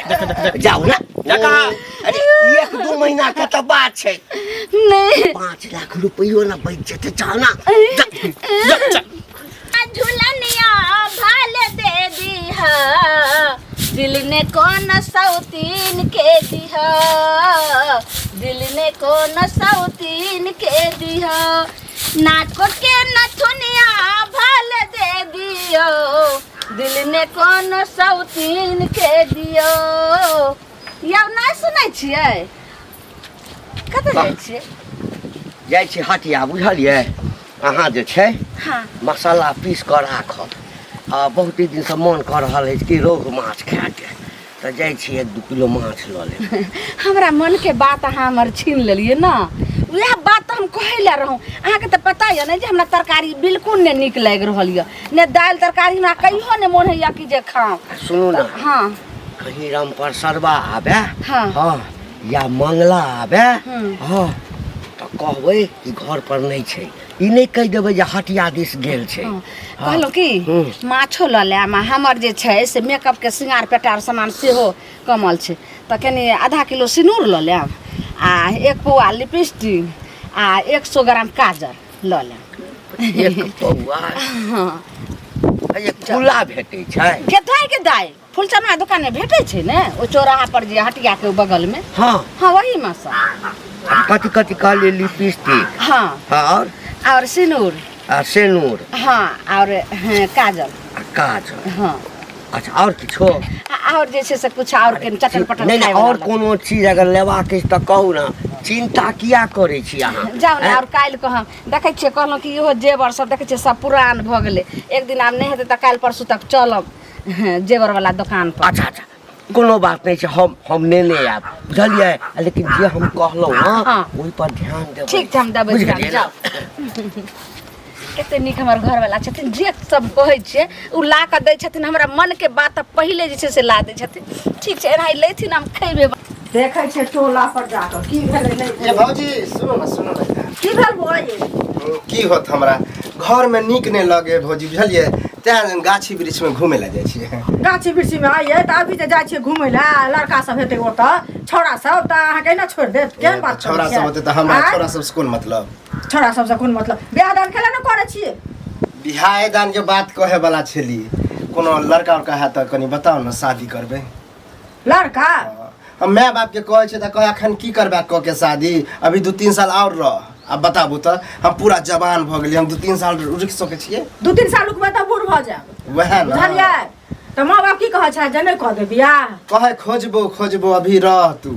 जाओ ना अरे 1-2 महीना का तो बात है नहीं 5 लाख रुपया ना बच जाते जाओ ना झूलनिया भाल दे दिहा दिल ने कौन सौतीन के दिहा दिल ने कौन सौतीन के दिहा नाको के नथुनिया भाल दे दियो दिल ने कौन सौतीन के दियो यौ नहीं सुनै छियै कतऽ जाइ छियै जाइ छी हटिया बुझलिए अहाँ जे छै हाँ मसाला पीस कर राखब आ बहुत दिन से मन कर रहा है कि रोहु माछ खाके तो जाइ छी 1-2 किलो माछ ल ले हमरा मन के बात अहाँ हमर छीन लेलिए ना वह बात हम कहले रहूँ अहाँ के तो पता है ना जे हमरा तरकारी बिल्कुल नहीं निक लग रहल है ने दाल तरकारी हमरा कहियो ने मन है कि जे खाऊं सुनू ना हाँ कहीं राम पर सरवा आबे हाँ हाँ या मंगला आबे हम्म। हाँ तो कहबै कि घर पर नहीं छै ई नहीं कह देबै जे हटिया दिस गेल छै कहलो कि माछो ल ले हमर जे छै से मेकअप के श्रृंगार पेटार सामान सेहो कमल छै तो कनी आधा किलो सिनूर ल ले आ 1 पौआ लिपस्टिक आ 100 ग्राम काजल ल ले एक पौआ हाँ एक फुला भेटै छै केथाई के दाई फुलचना दुकान में भेटे छै ने ओ चौराहा पर जे हटिया के बगल में हाँ हाँ वही में सब कथी कथी कहलिए लिपस्टिक हाँ और सिनूर आ सेनूर हाँ और काजल काजल हाँ अच्छा और किछो और जैसे से कुछ और के चटन पटन नहीं खाए और वाला कोनो चीज अगर लेबाक अछि तऽ कहू ना चिंता किया करै छी अहाँ जाओ ना और काल को हम देखे छिए कहलो कि इहो जेवर सब देखे छिए सब पुरान भ गेले एक दिन आब नहीं हेते त काल परसू तक चलब जेवर वाला दुकान पर अच्छा अच्छा कोनो बात नहीं छै हम लेने आब बुझलिए लेकिन जे हम कहलहुँ हाँ। ओहि पर ध्यान देबै ठीक छै हम देबै बुझि ध्यान, गेलियै जाओ कते नीक हमर घर वाला छथिन जे सब कहै छिए उ ला के दै छथिन हमरा मन के बात पहिले जे छै से ला दै छथिन ठीक छै एनाही लेथिन हम खैबे देखै छै टोला पर जाकर की भेलै नहीं ये भौजी सुनो ना की भेल बोए की होत हमरा घर में नीक नहीं लगे भौजी बुझलिए तें गाछी वृक्ष में घूमे ला जाइ छिए गाछी वृक्षी में आइए तो अभी तो जाए घूमे ला लड़का सब हेते ओतऽ छोड़ा सब तो अहाँ के ना छोड़ दे केहन बात छोरा सब होते तो हमरा छोरा सब से कोन मतलब छोड़ा सब से कोन मतलब बियाह दान केला ना करे छिए बिहार दान के बात कहे वाला छली कोनो लड़का उड़का है तो कनी बताओ ना शादी करबे लड़का हम माय बाप के कहे छे त कहे अखन की करबे क के शादी अभी 2-3 साल और रह अब बताबू तो हम पूरा जवान भ गेली हम 2-3 साल रुक सके छिए 2-3 साल रुकबे त बूढ़ भ जाब वह ना बुझलिए त माँ बाप की कहे छै जने क दे बियाह कहे खोजबो अभी रह तू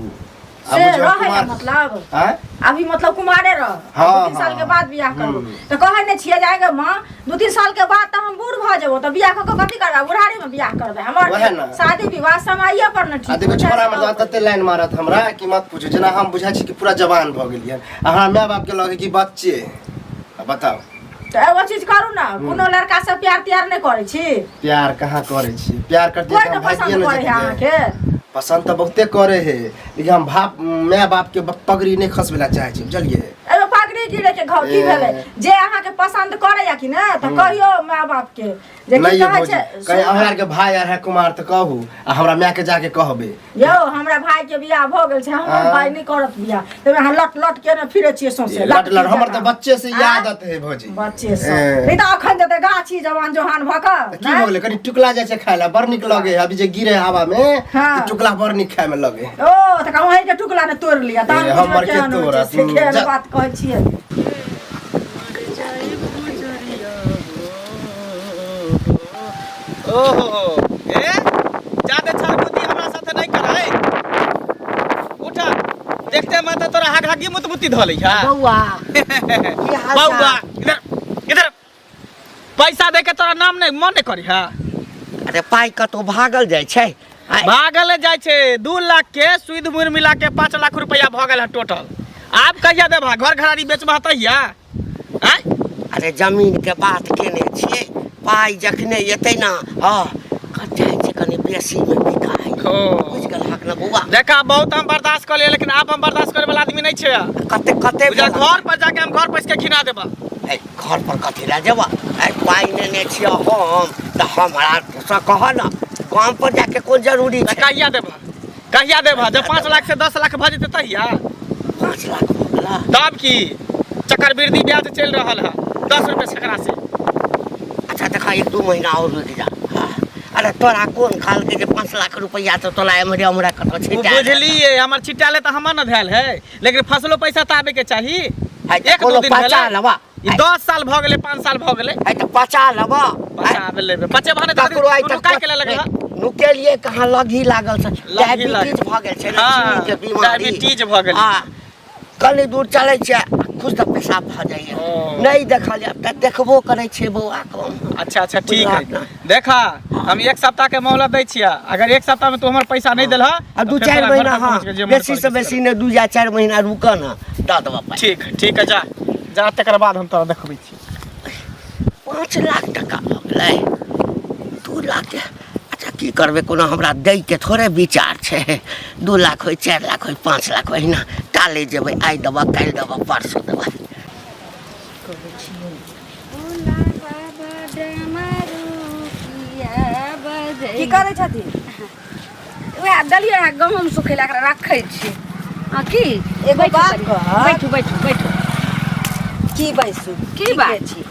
से रहे मतलब हैं अभी मतलब कुमारे रह हाँ, 2-3 साल के हाँ। बाद बियाह करबो तो कहे ने छिए जाएगा माँ 2-3 साल के बाद तो हम बूढ़ भ जेबो तो बियाह क कथि करबा बुढ़ारी में बियाह करबे वहे हमर ना। शादी विवाह समय पर न आ ठीक देखो छोरा मतलब तते लाइन मारत हमरा कि मत पूछो जना हम बुझाइ छी कि पूरा जवान भ गेलियै आ हमरा माय बाप के लगे कि बच्चे बताओ तो एगो चीज करू ना कोनो लड़का से प्यार त्यार नहीं करे छी प्यार कहाँ करे छी प्यार करते कोई हम तो भागिए पसंद न करे है अहाँ जतियै के पसंद तो बहुते करे है लेकिन हम माय बाप के पगड़ी नहीं खसबेला चाहे छी बुझलिए एगो पागड़ी गिरे के घाव की भेले जे अहाँ के पसंद करे या कि ना तो कहियो माँ बाप के जे की नहीं ये कहे भौजी छै कहीं हमरा के भाई आर है कुमार तो कहू आ हमरा माय के जाके कहबे यो हमरा भाई के बियाह भ गेल छै हमर हाँ। भाई नहीं करत बियाह तो अहाँ लट लट के ना फिरे छिए सौसे लट लट हमर तो बच्चे से यादत है भौजी बच्चे से नहीं तो अखन जते गाछी जवान जोहान भक की हो गेलै कनी टुकला जाय छै खाय ला बड़ नीक लगे अभी जे गिरे हवा में हाँ। तो टुकला बड़ नीक खाय में लगे ओ त कहूँ है के टुकला ने तोड़ लिया तान हमर के तोड़ा, केहन जा। बात कहै छिए ओहो ए जादे छरबुती हमरा साथे नहीं कराए उठा देखते मैं तो तोरा हागी मुतमुती धलै है बौआ बौआ इधर इधर पैसा दे के तोरा नाम नहीं मन नहीं करी है अरे पाई कतौ भागल जाइ छै भागल जाय छे 2 लाख के सुध मुर मिला के 5 लाख रुपया भ गेल है टोटल आप कहिया देबा घर घरारी बेचबा हतैया हैं अरे जमीन के बात केने छियै पाई जखने एतै ना हाँ कते छै कनी बेसी में बिकाई हो बुझ गेल हक ना बौआ देखा बहुत हम बर्दाश्त कर लिए लेकिन आप हम बर्दाश्त करे वाला आदमी नहीं छे कते कते बुझा घर पर जाके हम घर पैस के घिना देबा ए घर पर कथी ला जेबा ए पाई नेने छियै हम त हमरा से कह ना गांव पर जाके कोन जरूरी छै कहिया देबा कहिया देबह जब 5 लाख से 10 लाख भऽ जेतै तहिया 5 लाख हो गेला तब की चक्रवृद्धि ब्याज चलि रहल है 10 रुपये सैकड़ा से। अच्छा देखा 1-2 महीना और रुक जा। हाँ। अरे तोरा कोन खाल के जे 5 लाख रुपया तो तोला एमरे हमरा कतो छिटा बुझलिए हमर छिटाले त हमर न भेल है लेकिन फसलो पैसा त आबे के चाही। एक दो दिन पचा लबा 10 साल भ गेलै 5 साल भ गेलै आई तो पचा लबा पचा लेबे पचे भने ककरो आई तक का के लगे नुकेलिए कहाँ लगी लागल छ डायबिटीज भ गेल छै हाँ, चीनी के बीमारी डायबिटीज भ गेल। हां कनी दूर चलै छै खुद त पेशाब भ जाइए नहीं देखल जाए त देखबो करै छै बौआ कम। अच्छा अच्छा ठीक है देखा हम 1 सप्ताह के मोहलत दै छिया अगर 1 सप्ताह में तू हमर पैसा नहीं देलह आ 2-4 महीना हां बेसी से बेसी ने 2 या 4 महीना रुक न द देबा पाई। ठीक है जा तकर बाद हम तोरा देखबै छी। 5 लाख टका भ गेलै 2 लाख के अच्छा की करबे कोनो हमरा दै के थोड़े विचार छै 2 लाख होय 4 लाख होय 5 लाख होय ना टाले जेबै आइ देबा काल्हि देबा परसों देबा। की करै छथिन? वएह दलिया गहूम सुखेला एकरा रखै छी। आ की एगो बात कह बैठू की बैसू की बात छी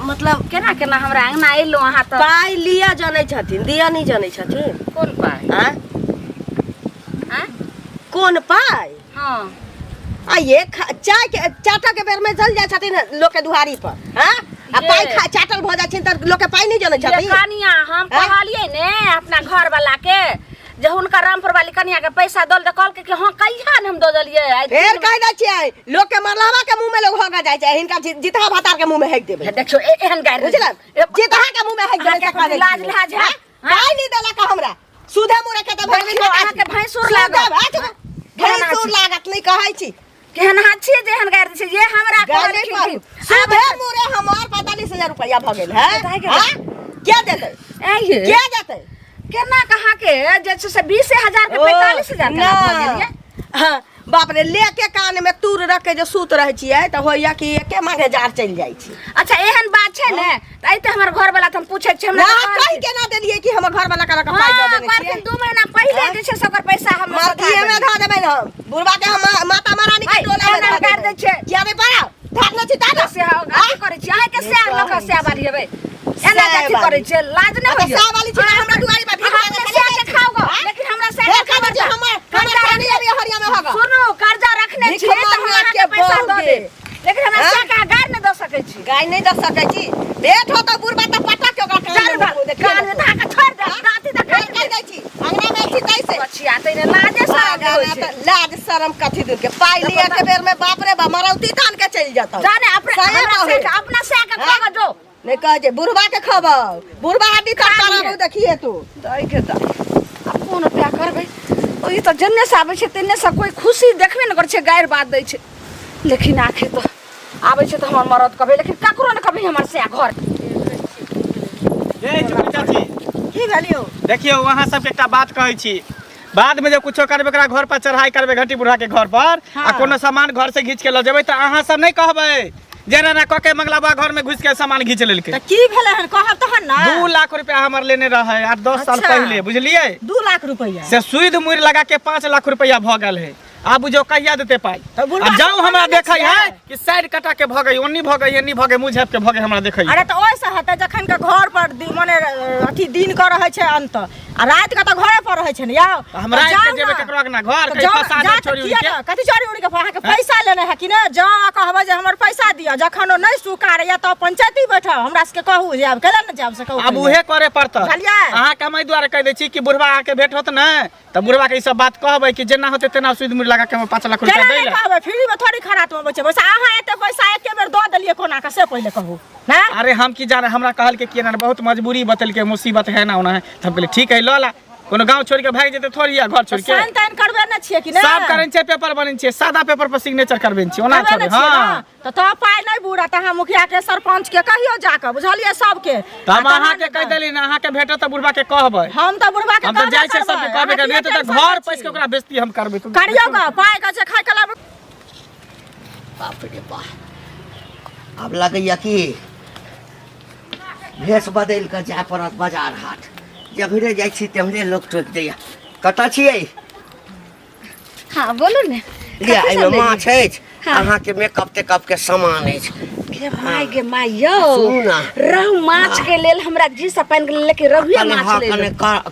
मतलब केना हमरा अंगना एलो अहाँ त पाई लिया जानै छथिन दिया नहीं जानै छथिन। कोन पाई हैं हैं कोन पाई? हां आ ये चाय के चाटा के बेर में चल जाय छथिन लोग के दुहारी पर हैं आ पाई खा चाटल भ जाय छथिन त लोग के पाई नहीं जानै छथिन। कनिया हम कहलिए ने अपना घर वाला के जे हुनका रामपुर वाली कनिया के पैसा दल त कहल के हां कहिया हम द देलिए फेर कह दै छियै लोग के मरलावा के मुंह में लोग होगा जाय छै हिनका जितहा भातार के मुंह में हेक देबे। देखियो एहन गायर बुझलन जितहा के मुंह में हेक देबे के लाज लिहाज है पाई नहीं देला का हमरा सुधे मुरे के त अहाँ के भैंसुर लागत भैंसुर लागत नहीं कहै छी केहन हाथ छिए जेहन गायर छै ये हमरा कहै सुधे मुरे हमार 45,000 रुपया भ गेल है क्या देते ए क्या देते केना कहा के जे छै से 20,000 के 45,000 के भ गेलिए। हां बाप रे लेके कान में तूर रख के जो सूत रह छियै त होइया कि एके मांगे जार चल जाय छी। अच्छा एहन बात छै ने त आई त हमर घर वाला त हम पूछै छी हमरा कहि केना देलिए कि हमर घर वाला का पाई द देने छियै 2 महीना पहले जे छै सकर पैसा हम मार्किए में धा देबै हम बुढ़वा के हम माता महारानी के टोला में धा कर दे छै क्या नहीं पड़ा धान छी दादा से गाड़ी करे छी आइ के से लोक से बारी हेबै एना गाड़ी करे छै लाज न होइए सा वाली छी हमरा दुआरी पर भीख से के खाओ लेकिन हमरा से के खाओ जे हमर कर्जा नहीं अभी हरिया में होगा सुनो कर्जा रखने छी त हमरा के पैसा द दे लेकिन हमरा से का गाड़ न द सकै छी गाय नहीं द सकै छी बेट हो त बुढ़वा त पटक के ओकरा कान में धाका छोड़ दे राती तक कह दै छी अंगना में छी कैसे बचिया तइने लाज शरम होइ छै लाज शरम कथी दूर के पाई लिया के बेर में बाप रे बा मरौती तान के चल जाता जाने अपना से के खाओ जो नहीं कह जे बुढ़वा के खबाओ बुढ़वा हड्डी तर पारा देखिए तू दई के द अब कोन प्या करबै ओ ई त जन्ने से आबै छै तन्ने से कोई खुशी देखबे न कर छै गायर बात दै छै लेकिन आखिर तो आबै छै त हमर मरद कहबै लेकिन ककरो न कहबै हमर से घर ए चाची की भेलियो देखियो वहां सब के एकटा बात कहै छी बाद में जब कुछो करबे एकरा घर पर चढ़ाई करबे घटी बुढ़ा के घर पर आ कोनो सामान घर से घीच के ल जेबै त अहाँ सब नहीं कहबै जेना ना कके मंगलाबा घर में घुस के सामान घीच लेलके त की भेले हन कहब तहन ना 2 लाख रुपया हमर लेने रहे आ 10 साल अच्छा। पहले बुझलिए 2 लाख रुपया से सुध मुर लगा के 5 लाख रुपया भ गेल है आब जो कहिया देते पाई तो बुढ़वा अब जाऊ के हमरा बोलै देखै छियै। है कि साइड कटा के भगै ओन्नी भगै एन्नी भगै मुंह झाप के भगै हमरा देखै अरे तो ओइसे हते जखन के घर पर माने अथी दिन कर रहे छै अंत आ रात के त घरे पर रहे छै न यौ हमरा के जेबे ककरो ना घर कहीं फसा दे छोरी उड़ी के कथी चोरी उड़ी के अहाँ के पैसा लेने है कि ना जाओ कहबै जे हमर पैसा दिया जखन नहीं स्वीकार या तो पंचायती बैठा हमरा से कहू जे अब केला न जाब से कहू अब उहे करे पड़त बुझलियै? अहाँ के मैं द्वारा कह दै छी कि बुढ़वा आके भेट होत न त बुढ़वा के ई सब बात कहबै कि जेना होते तेना सुध मुर लगा के हम 5 लाख रुपया दै ले कहबै फ्री में थोड़ी खराब में बचे बस अहाँ एते पैसा एके बेर द देलिए कोना के से पहले कहू ना अरे हम की जाने हमरा कहल के कि ना बहुत मजबूरी बतल के मुसीबत है ना होना है त हम कहले ठीक है ला कोनो गांव छोड़ के भाग जेते थोड़ी या घर छोड़ के साइन ताइन करबे न छिए कि ना सब करन छै पेपर बनन छै सादा पेपर पर सिग्नेचर करबेन छै ओना छोड़े हां तो पाई नहीं बुढ़ा त हम मुखिया के सरपंच के कहियो जाके बुझलिए सब के तब अहाँ के कह देली ना अहाँ के भेटत त बुढ़वा के कहबै हम त बुढ़वा के हम त जाय छै सब के कहबे के नहीं त घर पैस के ओकरा बेइज्जती हम करबै तू करियो ग पाई का छै खाय कला बाप रे बाप अब लगैया कि भेष बदल के जाय पड़त बाजार हाट जबरे जाइ छी तमरे लोग टोक दैया कतऽ छियै हाँ बोलू ने लिअ कथी एहिमे सब लेलियै? माछ अछि हाँ। अहाँके मेकअप तेकअप के सामान अछि गे माय यौ सुनू ना। रहु माछ के लेल हमरा जी से पानि के लेके रहुए कने माछ हाँ ले कने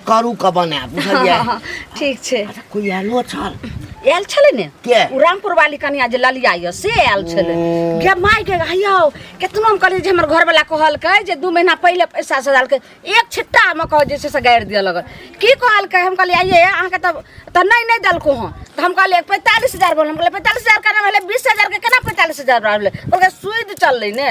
करू के बनायब बुझलियै हाँ, ठीक छै अच्छा कोई आलो छल आयल छलै ने के? उ रामपुर वाली कनिया जे ललिया यऽ से आयल छलै गे माय गे यौ केतनो हम कहलियै जे हमर घरवाला कहलकै जे 2 महीना पहिले पैसा से डालकै एक छिट्टा में कह जे छै से गाड़ि दिअ लगल की कहलकै हम कहलियै आइए अहाँके तऽ नहीं देलको हँ तऽ हम कहलियै 45,000 बोल हम कहलियै 45,000 केना भेलै 20,000 के केना 45,000 भेलै कहलकै सूद चललै ने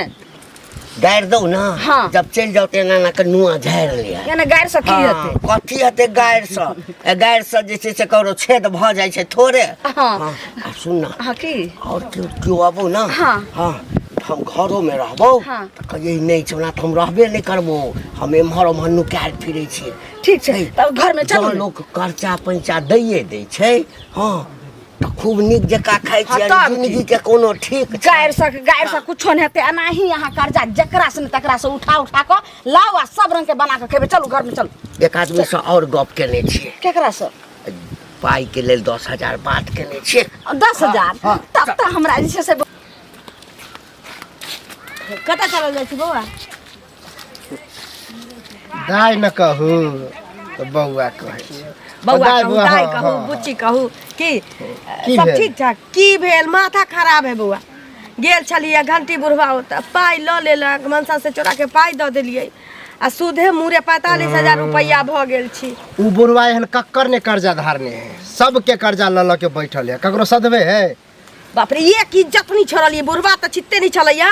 गाड़ि दो ना हाँ। जब चलि जाओ तेना ना के नुआ झाड़ि लिया यानी गाड़ि से की हेतै कथी हेतै गाड़ि से जे छै से ककरो छेद भऽ जाइ छै थोड़े हाँ। आ सुन ना हाँ की और केओ अबो ना हाँ। हाँ हम घरों में रहबो हाँ। तऽ कहिए नहीं छै ओना तऽ हम रहबे नहीं करबो हम एम्हर ओम्हर नुकायल फिरै छियै ठीक छै तब घर में चलू जँ ने। लोक कर्चा पैंचा दैये दै छै हाँ तऽ खूब नीक जकाँ खाइ हाँ, छियै तब जिंदगी के कोनो ठीक छै गाड़ि से कुछो नहीं हेतै एनाही अहाँ कर्जा जकरा से तकरा से उठा कऽ लाओ आ सब रंग के बना के खेबै चलू घर में चलू एक आदमी से और गप केने छियै केकरा से पाई के लेल 10,000 बात केने छियै 10,000 तब तऽ हमरा जे छै से कतऽ चलल जाइ छी बौआ दाय न कहू तऽ बौआ कहै छै बौआ दाय कहू बौआ, दाय हाँ, कहू हाँ, बुच्ची कहू की की सब भेल? ठीक ठाक की भेल माथा खराब है बौआ गेल छलियै घंटी बुढ़वा ओतऽ पाइ लऽ लेलक मनसा से चोरा के पाइ दऽ देलियै आ सूदे मुरे 45,000 रुपैया भऽ गेल छी उ बुढ़वा एहन कक्कर ने कर्जा धारने है सबके कर्जा लऽ के बैठल है ककरो सदबे है बाप रे एक इज्जत नहीं छोड़लियै बुढ़वा तऽ छित्ते नहीं छलैया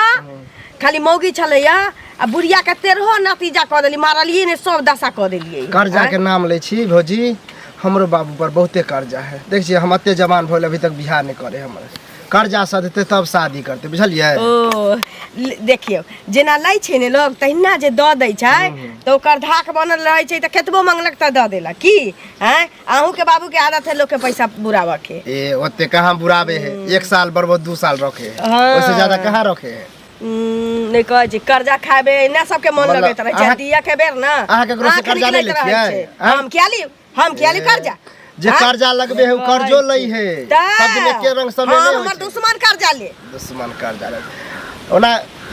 खाली मौगी छलैया आ बुढ़िया के 13 नतीजा कऽ देली मारलियै ने सब दशा कऽ देलियै कर्जा के नाम ले छी भौजी हमरो बाबू पर बहुते कर्जा है देख छियै हम एते जवान भइल अभी तक बियाह नहीं करे हमर कर्जा सधते तब शादी करते बुझलियै ओ देखियौ जेना लै छै ने लोग तहिना जे दऽ दै छै तऽ ओकर धाक बनल रहै छै तऽ केतबो मंगलक तऽ दऽ देलक की हैं अहूँ के बाबू के आदत है लोग के पैसा बुराबऽ के ए ओते कहाँ बुराबे है 1 साल बर्बाद 2 साल रखे है हाँ। उससे ज्यादा कहाँ रखे है नहीं कहै छै कर्जा खाबे ना सबके मन मतलब लगैत रहै छै अहाँ- दिया के बेर ना अहाँ केकरो से कर्जा ले लै छियै? हम किया ली कर्जा जे हाँ? कर्जा लगबे है उ कर्जो लै है सब दिन एके रंग समय हाँ, नहीं होइ हमर छै। दुश्मन कर्जा ले दुश्मन कर्जा ले ओना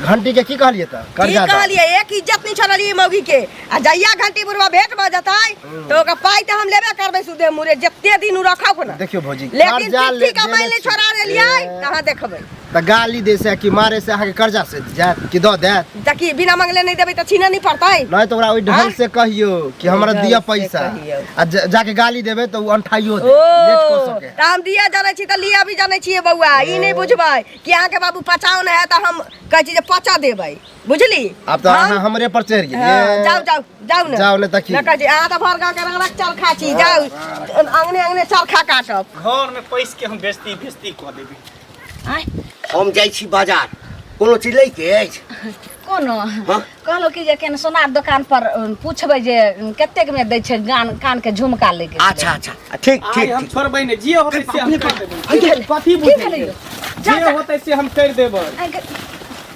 घंटी के की कहलिए त की कर्जा दा। कहलियै एक इज्जत नहीं छोड़लियै मौगी के आ जइया घंटी बुढ़वा भेंट भऽ जतै तो ओकर पाइ तऽ हम लेबे करबै सुदे मुरे जते दिन उ रखब ना देखियो भौजी लेकिन कर्जा ले चिट्ठी कमाइ ले छोड़ा देलियै तऽ अहाँ देखबै त गाली दे से कि मारे से अहाँ के कर्जा से जात कि द देत ताकि बिना मंगले नहीं देबै तऽ छीना नहीं पड़तै नहीं तो ओकरा ओइ ढंग से कहियो कि हमरा ढंग दिया से पैसा कहियो। आ जाके गाली देबे तो उ अंठाइयो दे ओ लेट को सके तऽ हम दिया जानै छी तऽ लिया भी जानै छियै बौआ ई नहीं बुझबै कि अहाँ के बाबू पचाओ नहीं है तऽ हम कहै छी जे पचा देबै बुझली अब तो अहाँ हमरे पर चढ़ हाँ, गेलिए जाऊ ने जाऊ ने तकी न कहै छी अहाँ तऽ भर गाँव के रंगरक चल खा छी जाऊ अंगने चरखा काटब घर में पैस के हम बेचती कऽ देबी आय हम जाइ छी बाजार कोनो चीज लै के अछि कोनो हाँ? कहलो कि जे केन सोनार दुकान पर पूछबै जे कतेक में दै छै कान के झुमका ले के अच्छा अच्छा ठीक आइ ठीक हम ठीक छोड़बै ने जे होतै से हम कर देबै की कथी भेलै बुझै यौ? जे होतै से हम कर देबै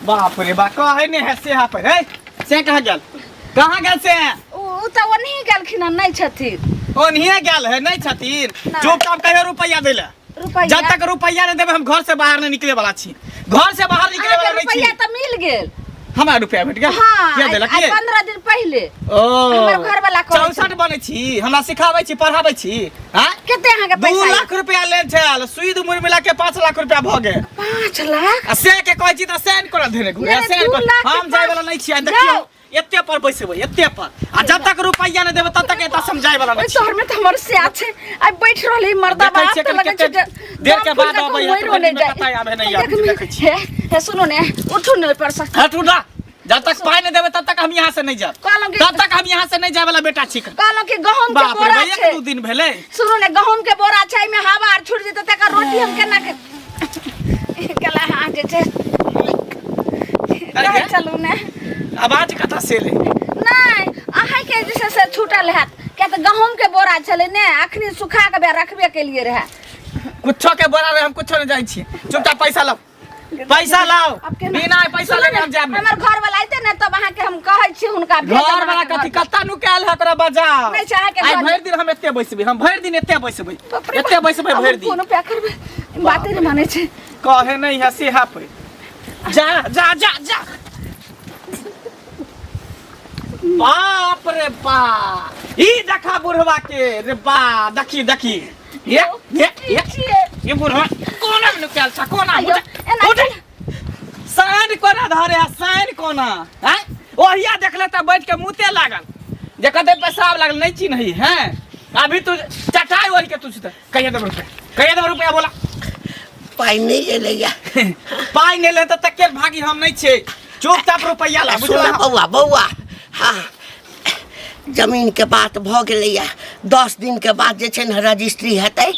बाप रे बा कहै ने है से यहाँ पर है से कहाँ गेल से उ तऽ ओनही गेलखिन हँ नहीं छथिन ओनहिए गेल है नहीं छथिन नहीं। चुपचाप कहियो रुपैया दै ले रुपैया जब तक रुपैया नहीं देबै हम घर से बाहर नहीं निकले वाला छी घर से बाहर निकले अहाँके वाला नहीं रुपैया छी तऽ मिल गेल हमरा रुपैया भेट गेल हाँ के देलक आइ के 15 दिन पहिले ओ हमर घरवाला कहै छै। 64 बनै छी हमरा सिखाबै छी पढ़ाबै छी हां कते अहाँके 2 पैसा लाख रुपया ले छल सुईद मुर मिला के 5 लाख रुपया भ गेल 5 लाख आ से के कहै छी त सेंड कर देने घुरे नहीं, सेंड 2 कर लाख के हम जाय वाला नहीं छी आ देखियो जाओ। एते पर बैसेबै एते पर आ जब तक रुपैया नहीं देबै तब तक एता समझाय वाला ओइ नहीं छी शहर में तऽ हमर से छै आई बैठ रहलै मर्दा देखै बाप छियै तऽ कनि लगै छै कते जे देर के दम बाद फूल अबै कऽ है, मइरो तऽ नहि कनि कतय आबै नहि आबै, जाय देखै छियै। हे सुनो ने उठू ने ऊपर से हट उड़ा जब तक पाई नहीं देबै तब तक हम यहाँ से नहीं जाब कहलौं कि तब तक हम यहाँ से नहीं जाय वाला बेटा छी कहलौं कि गहूम के बाप रे बोरा भैया छै 2 दिन भेले सुनो ने गहूम के बोरा छै में हवा आर छूट जेतै तकर रोटी हम केना के कला हां जे छै अरे चलू ने आवाज कतऽ से ले नहीं अहाँ के जे छै से छूटल हैत क्या तऽ गहूम के बोरा छलै ने अखनी सुखा के रखबे के लिए रहे कुछो के बोरा रे हम कुछो नहीं जाय छी चुपचाप पैसा लो पैसा लाओ अब केना- बिना पैसा सुनू लेके ने, हम जाब हमर घर वाला आइते ने तब अहाँ के हम कहै छी हुनका भेजब घर वाला अहाँके कथी घर पर। कत्ता नु काल है तोरा बजाओ नहीं चाहे के आइ घर- भरि दिन हम एते बैसबै हम भरि दिन एते बैसबै बाप रे एते बाप, बैसबै अब भरि हम दिन कोनो प्यार करबै बाते नहीं माने छै कहे नहीं है सेहा पे जा जा जा जा बाप रे बाप ई देखा बुढ़वा के रे बा देखी देखी ये बुढ़वा कोना में निकल छ कोना अयो, एना उठ साइन कोना धरे है साइन कोना हैं ओहिया देखले त बैठ के मुते लागल जे कते पेशाब लागल नहीं चिन्हई हैं अभी तू चटाई ओढ़ के तू कहिए दे रुपया बोला पाइ नहीं एलैया पाई नहीं ले तो तकेर भागी हम नहीं छे चुपचाप रुपया ला सुन बुझला बौआ बौआ हाँ जमीन के बात भ गेलैया 10 दिन के बाद जे छै ने रजिस्ट्री हेतै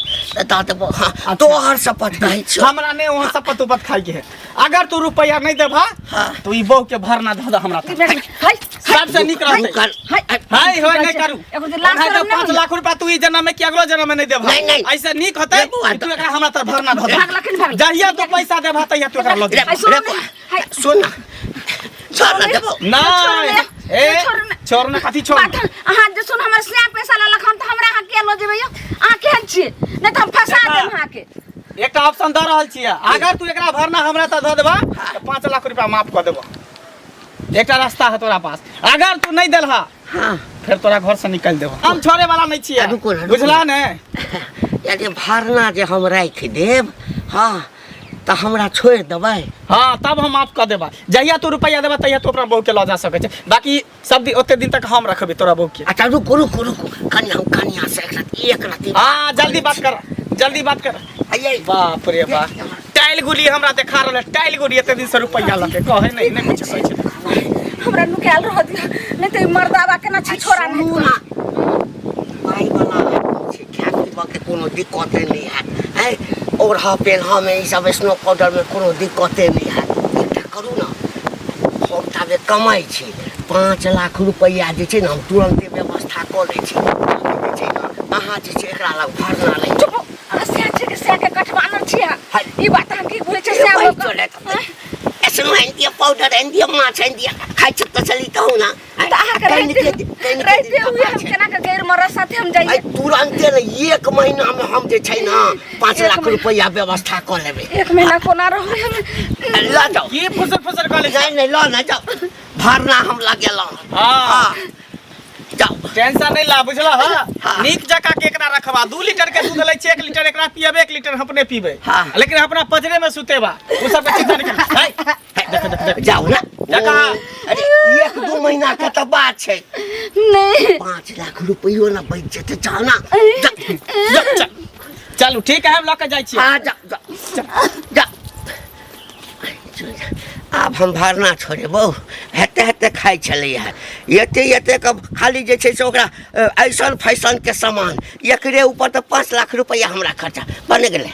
त देबो हाँ तोहर शपथ कहै छियौ हमरा ने वहां शपथ उपत खाई के है अगर तू रुपया नहीं देबा हाँ। तो ई बहू के भरना ध द हमरा तक। हाय सबसे निक रहतै हाय होय नहीं करू एगो जे लास्ट ओनाहि तो शरम 5 लाख रुपया तू ई जन्म में कि अगलो जन्म में नहीं देबा नहीं, नहीं। ऐसे निक होतै देबो आ कि तू एकरा हमरा तर भरना ध भाग लखन भाग। जहिया तू पैसा देबा तहिया तू एकरा लग हाय, सुन ने, हाय। सुन छोड़ न देबो नहीं ए छोड़ ना कथी छोड़ बात अहाँ जे सुन हमर स्नेह पैसा लेलक हम त हमरा अहाँ के लो जेबै अहाँ केहन छियै नहीं त हम फंसा देब अहाँ के एक ऑप्शन द रहल छियै अगर तू एकरा भरना हमरा त द देबा तो 5 लाख रुपया माफ कर देबो एकटा रास्ता है तोरा पास अगर तू नहीं देलहा हाँ फिर तोरा घर से निकल देबो हम छोड़े वाला नहीं छियै रुको ना, रुको। बुझला ने यदि भरना जे हम राखि देब हाँ त हमरा छोड़ि देबै हाँ तब हम माफ कर देबा जहिया तू रुपया देबा तहिया तू अपना बहू के ल जा सकै छै बाकी सब दिन ओते दिन तक हम रखबे तोरा बहू के अच्छा रुको रुको रुको कनी हम कनिया से एक राति हाँ जल्दी बात कर आइए बाप रे बाप टाइल गुली हमरा देखा रहल टाइल गुली एते दिन से रुपया लके कहे नहीं कुछ कहै छै हमरा नुकाल रह दिया नहीं त मर्दावा केना छी छोरा नहीं सुन पाइ वाला छै खाय पीबऽ के कोनो दिक्कते नहीं है हैं और हाँ पेन्हा में ई सब स्नो पाउडर में कोनो दिक्कते नहीं है एकटा करू ना हम ताबे कमाइ छी 5 लाख रुपया जे छै ने हम तुरंते व्यवस्था कऽ लै छी जे छै ने अहाँ जे छै एकरा लग भरना लै चुप से छै के से के कठवानर छी हाय। ई बात हम की बोलै छै से वही हम तो रहता स्नो इंडिया पाउडर इंडिया माछ इंडिया खाइ छी तऽ चली कहू ना त अहाँ के रहते हुए हम केना के गैर मरद साथे हम आई जाइए तुरंते ने 1 महीना में हम जे छै ना 5 लाख रुपया व्यवस्था कऽ लेबै एक महीना कोना रहबै हम ला जाओ की फुसर कर ले नहीं नहीं लो ना जाओ भरना हम लगेलहुँ हाँ। जाओ टेंशन नहीं ला बुझला हाँ। हां नीक जका के एकरा रखबा 2 लीटर के दूध लै छै 1 लीटर एकरा पियबे 1 लीटर अपने पीबे हाँ। लेकिन अपना पजरे में सुतेबा उ सब के चिंता नहीं कर देख जाओ ना जा कहा अरे 1-2 महीना के तो बात छै नहीं 5 लाख रुपयो ना बच जेतै जाओ ना चलू ठीक है हम लऽ के जाइ छी हाँ जा आब हम भरना छोड़ेबौ हेते हेते खाइ छलै है एते खाली जे छै से ओकरा ऐसन फैशन के सामान एकरे ऊपर तो 5 लाख रुपया हमरा खर्चा बन गेलै